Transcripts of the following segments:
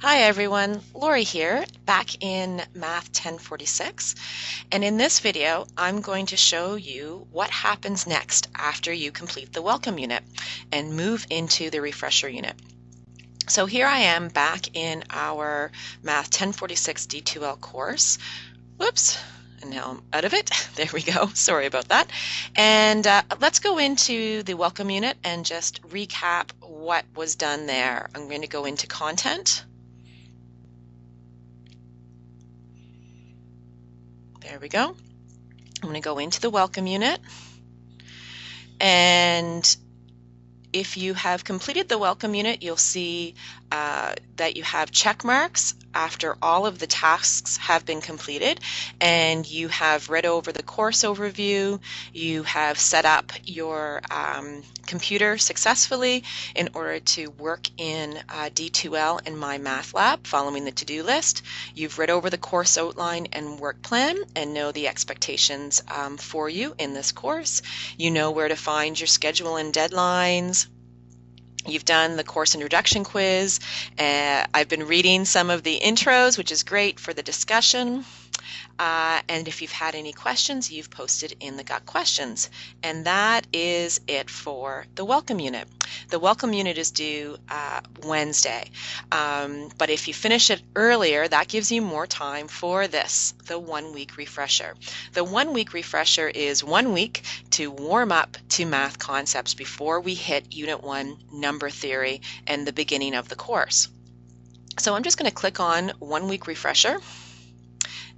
Hi everyone, Lori here, back in Math 1046, and in this video I'm going to show you what happens next after you complete the welcome unit and move into the refresher unit. So here I am back in our Math 1046 D2L course. Whoops, and now I'm out of it. There we go, sorry about that. And let's go into the welcome unit and just recap what was done there. I'm going to go into content. There we go. I'm going to go into the welcome unit, and if you have completed the welcome unit, you'll see that you have check marks after all of the tasks have been completed, and you have read over the course overview, you have set up your computer successfully in order to work in D2L and MyMathLab following the to-do list. You've read over the course outline and work plan and know the expectations for you in this course. You know where to find your schedule and deadlines. You've done the course introduction quiz. I've been reading some of the intros, which is great for the discussion. And if you've had any questions, you've posted in the Got Questions. And that is it for the welcome unit. The welcome unit is due Wednesday. But if you finish it earlier, that gives you more time for this, the 1 week refresher. The 1 week refresher is 1 week to warm up to math concepts before we hit Unit 1 number theory and the beginning of the course. So I'm just going to click on 1 week refresher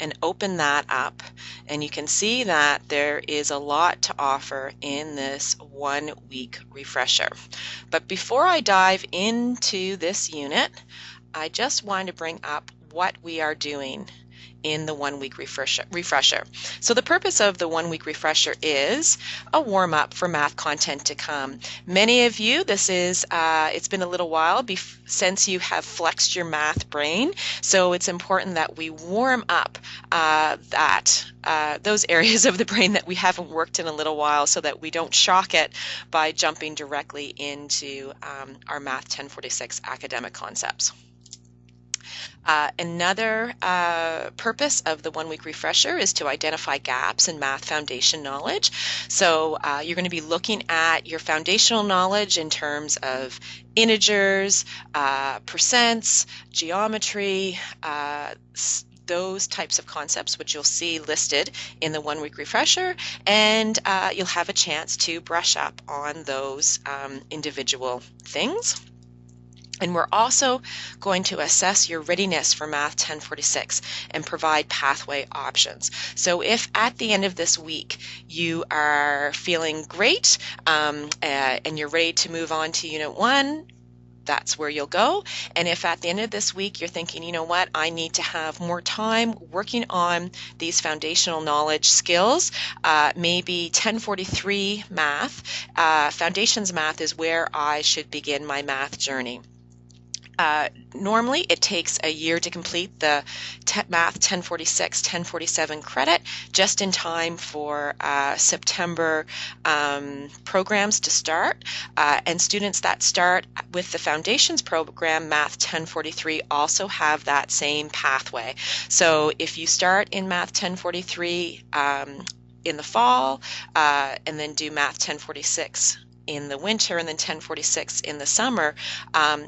and open that up, and you can see that there is a lot to offer in this 1 week refresher. But before I dive into this unit, I just want to bring up what we are doing in the 1 week refresher. So the purpose of the 1 week refresher is a warm-up for math content to come. Many of you, it's been a little while since you have flexed your math brain, so it's important that we warm up those areas of the brain that we haven't worked in a little while, so that we don't shock it by jumping directly into our Math 1046 academic concepts. Another purpose of the 1 week refresher is to identify gaps in math foundation knowledge. So you're going to be looking at your foundational knowledge in terms of integers, percents, geometry, those types of concepts, which you'll see listed in the 1 week refresher, and you'll have a chance to brush up on those individual things. And we're also going to assess your readiness for Math 1046 and provide pathway options. So if at the end of this week you are feeling great and you're ready to move on to Unit 1, that's where you'll go. And if at the end of this week you're thinking, you know what, I need to have more time working on these foundational knowledge skills, maybe 1043 math, foundations math is where I should begin my math journey. Normally it takes a year to complete the Math 1046, 1047 credit, just in time for September programs to start. And students that start with the Foundations program, Math 1043, also have that same pathway. So if you start in Math 1043 in the fall and then do Math 1046 in the winter and then 1046 in the summer,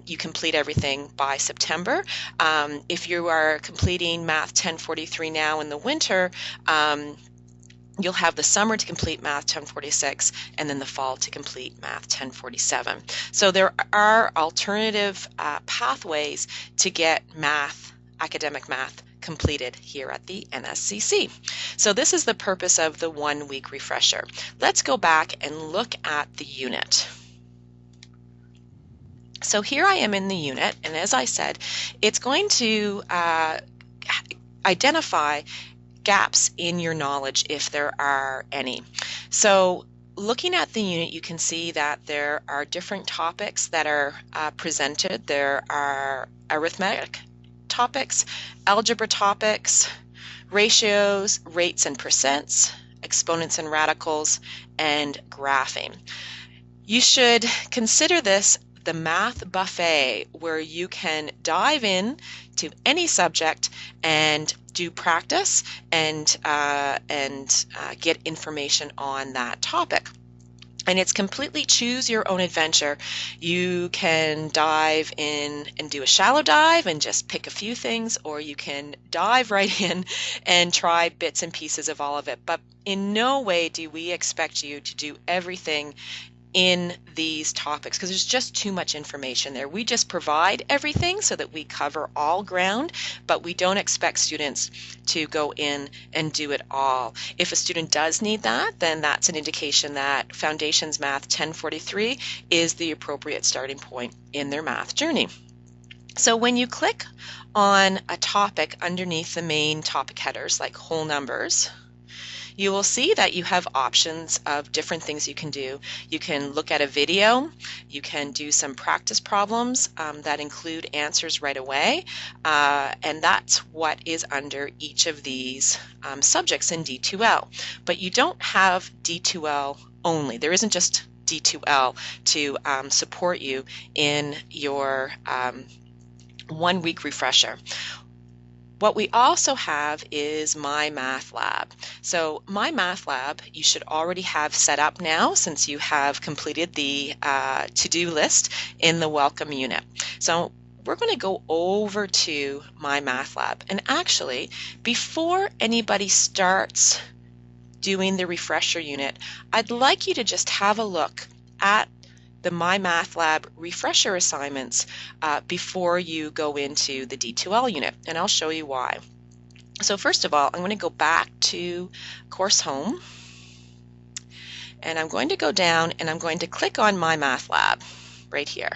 you complete everything by September. If you are completing Math 1043 now in the winter, you'll have the summer to complete Math 1046 and then the fall to complete Math 1047. So there are alternative pathways to get academic math completed here at the NSCC. So this is the purpose of the 1 week refresher. Let's go back and look at the unit. So here I am in the unit, and as I said, it's going to identify gaps in your knowledge if there are any. So looking at the unit, you can see that there are different topics that are presented. There are arithmetic topics, algebra topics, ratios, rates and percents, exponents and radicals, and graphing. You should consider this the math buffet, where you can dive in to any subject and do practice and get information on that topic. And it's completely choose your own adventure. You can dive in and do a shallow dive and just pick a few things, or you can dive right in and try bits and pieces of all of it. But in no way do we expect you to do everything in these topics, because there's just too much information there. We just provide everything so that we cover all ground, but we don't expect students to go in and do it all. If a student does need that, then that's an indication that Foundations Math 1043 is the appropriate starting point in their math journey. So when you click on a topic underneath the main topic headers, like whole numbers, you will see that you have options of different things you can do. You can look at a video, you can do some practice problems that include answers right away, and that's what is under each of these subjects in D2L. But you don't have D2L only. There isn't just D2L to support you in your 1 week refresher. What we also have is MyMathLab. So MyMathLab you should already have set up now, since you have completed the to-do list in the welcome unit. So we're going to go over to MyMathLab. And actually, before anybody starts doing the refresher unit, I'd like you to just have a look at the MyMathLab refresher assignments before you go into the D2L unit, and I'll show you why. So first of all, I'm going to go back to Course Home, and I'm going to go down and I'm going to click on MyMathLab right here.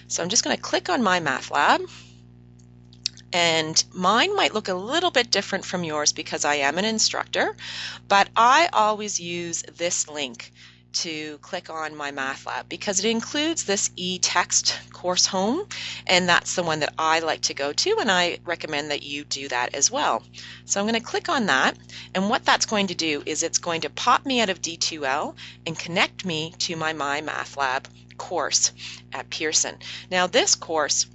So I'm just going to click on MyMathLab, and mine might look a little bit different from yours because I am an instructor, but I always use this link to click on MyMathLab because it includes this e-text Course Home, and that's the one that I like to go to, and I recommend that you do that as well. So I'm going to click on that, and what that's going to do is it's going to pop me out of D2L and connect me to my MyMathLab course at Pearson. Now this course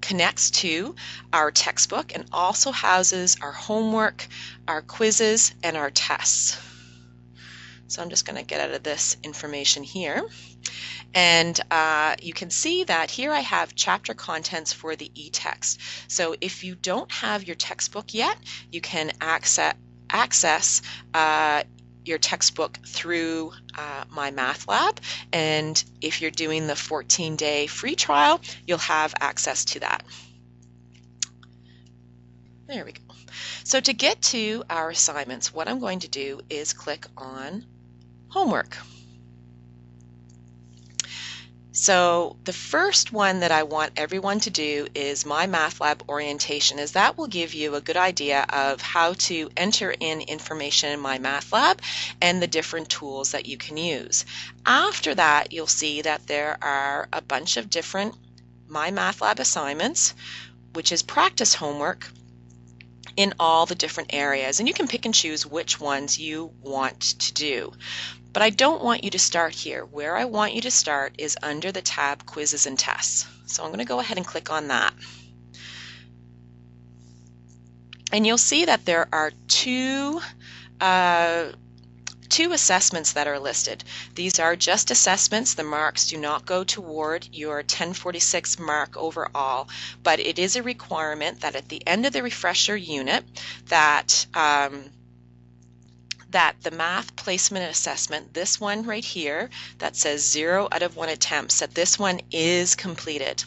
connects to our textbook and also houses our homework, our quizzes, and our tests. So I'm just going to get out of this information here. And you can see that here I have chapter contents for the e-text. So if you don't have your textbook yet, you can access your textbook through MyMathLab. And if you're doing the 14-day free trial, you'll have access to that. There we go. So to get to our assignments, what I'm going to do is click on Homework. So the first one that I want everyone to do is MyMathLab Orientation, as that will give you a good idea of how to enter in information in MyMathLab and the different tools that you can use. After that, you'll see that there are a bunch of different MyMathLab assignments, which is practice homework in all the different areas, and you can pick and choose which ones you want to do. But I don't want you to start here. Where I want you to start is under the tab Quizzes and Tests. So I'm going to go ahead and click on that. And you'll see that there are two assessments that are listed. These are just assessments. The marks do not go toward your 1046 mark overall, but it is a requirement that at the end of the refresher unit that the math placement assessment, this one right here that says 0 out of 1 attempts, that this one is completed.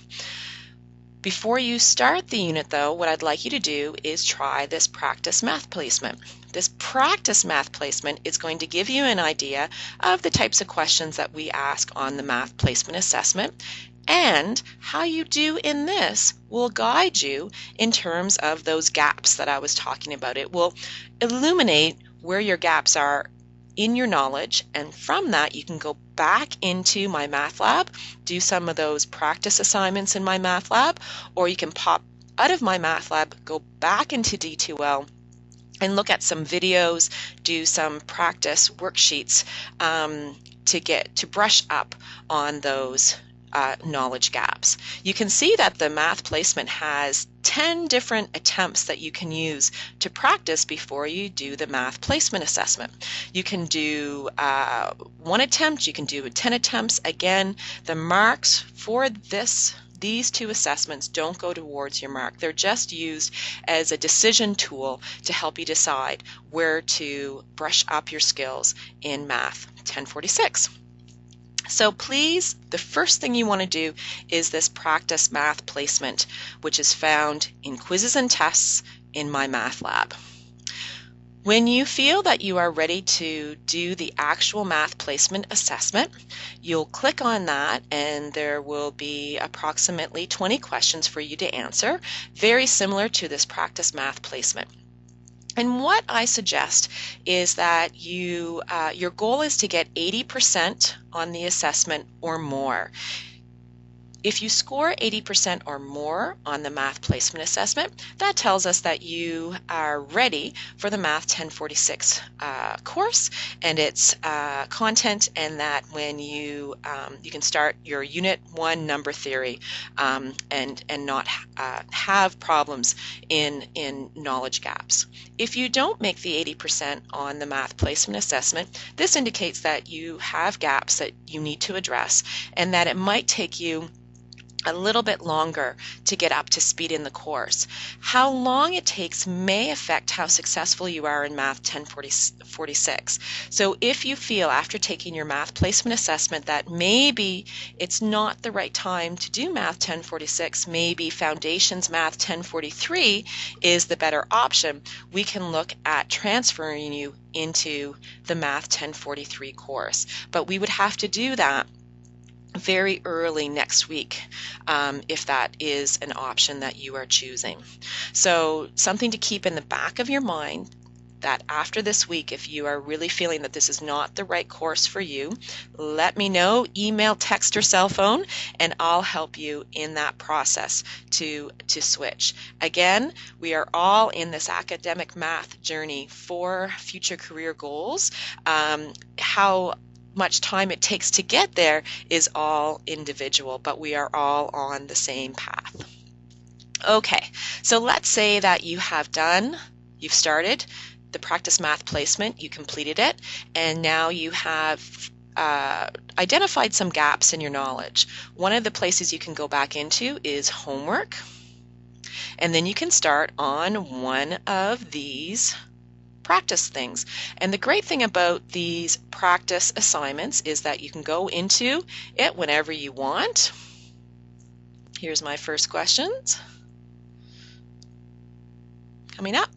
Before you start the unit though, what I'd like you to do is try this practice math placement. This practice math placement is going to give you an idea of the types of questions that we ask on the math placement assessment, and how you do in this will guide you in terms of those gaps that I was talking about. It will illuminate where your gaps are in your knowledge, and from that you can go back into MyMathLab, do some of those practice assignments in MyMathLab, or you can pop out of MyMathLab, go back into D2L, and look at some videos, do some practice worksheets to brush up on those knowledge gaps. You can see that the math placement has 10 different attempts that you can use to practice before you do the math placement assessment. You can do one attempt, you can do 10 attempts. Again, the marks for these two assessments don't go towards your mark. They're just used as a decision tool to help you decide where to brush up your skills in Math 1046. So please, the first thing you want to do is this practice math placement, which is found in quizzes and tests in MyMathLab. When you feel that you are ready to do the actual math placement assessment, you'll click on that and there will be approximately 20 questions for you to answer, very similar to this practice math placement. And what I suggest is that your goal is to get 80% on the assessment or more. If you score 80% or more on the math placement assessment, that tells us that you are ready for the Math 1046 course and its content, and that when you can start your Unit 1 number theory and not have problems in knowledge gaps. If you don't make the 80% on the math placement assessment, this indicates that you have gaps that you need to address and that it might take you a little bit longer to get up to speed in the course. How long it takes may affect how successful you are in Math 1046. So if you feel after taking your math placement assessment that maybe it's not the right time to do Math 1046, maybe Foundations Math 1043 is the better option, we can look at transferring you into the Math 1043 course. But we would have to do that very early next week if that is an option that you are choosing. So something to keep in the back of your mind, that after this week, if you are really feeling that this is not the right course for you, let me know, email, text, or cell phone, and I'll help you in that process to switch. Again, we are all in this academic math journey for future career goals. How much time it takes to get there is all individual, but we are all on the same path. Okay, so let's say that you've started the practice math placement, you completed it, and now you have identified some gaps in your knowledge. One of the places you can go back into is homework, and then you can start on one of these practice things. And the great thing about these practice assignments is that you can go into it whenever you want. Here's my first questions coming up.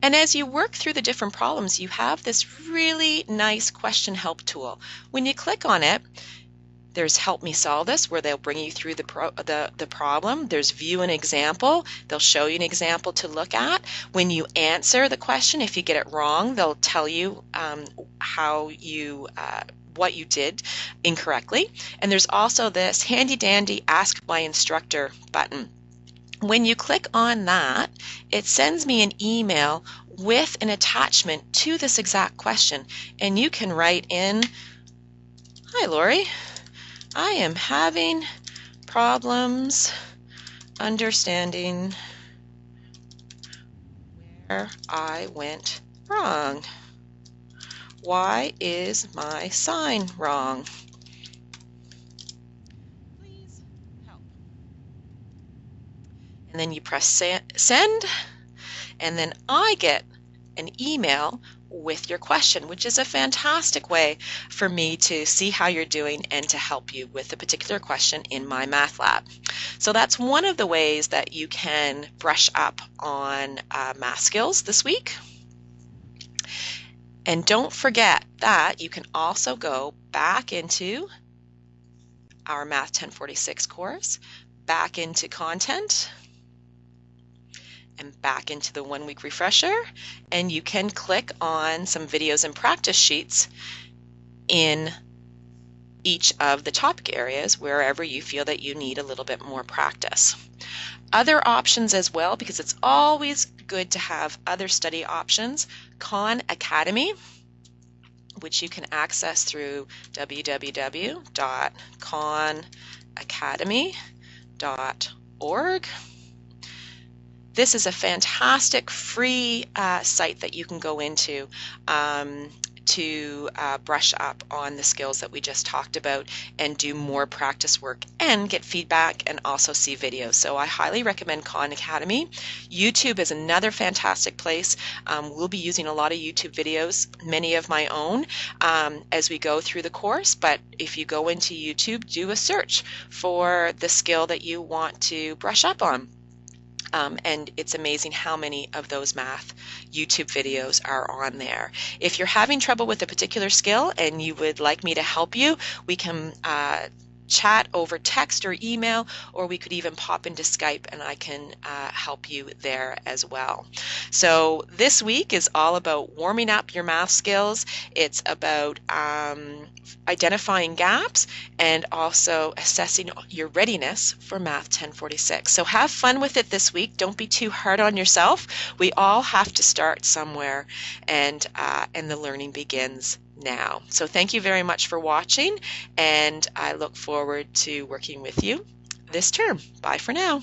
And as you work through the different problems, you have this really nice question help tool. When you click on it, there's Help Me Solve This, where they'll bring you through the problem. There's View an Example. They'll show you an example to look at. When you answer the question, if you get it wrong, they'll tell you what you did incorrectly. And there's also this handy dandy Ask My Instructor button. When you click on that, it sends me an email with an attachment to this exact question. And you can write in, "Hi, Lori. I am having problems understanding where I went wrong. Why is my sign wrong? Please help." And then you press send, and then I get an email with your question, which is a fantastic way for me to see how you're doing and to help you with a particular question in MyMathLab. So that's one of the ways that you can brush up on math skills this week. And don't forget that you can also go back into our Math 1046 course, back into content, and back into the 1 week refresher, and you can click on some videos and practice sheets in each of the topic areas wherever you feel that you need a little bit more practice. Other options as well, because it's always good to have other study options. Khan Academy, which you can access through www.khanacademy.org. This is a fantastic free site that you can go into to brush up on the skills that we just talked about and do more practice work and get feedback and also see videos. So I highly recommend Khan Academy. YouTube is another fantastic place. We'll be using a lot of YouTube videos, many of my own, as we go through the course. But if you go into YouTube, do a search for the skill that you want to brush up on. And it's amazing how many of those math YouTube videos are on there. If you're having trouble with a particular skill and you would like me to help you, we can chat over text or email, or we could even pop into Skype and I can help you there as well. So this week is all about warming up your math skills. It's about identifying gaps and also assessing your readiness for Math 1046. So have fun with it this week. Don't be too hard on yourself. We all have to start somewhere, and the learning begins now. So thank you very much for watching, and I look forward to working with you this term. Bye for now.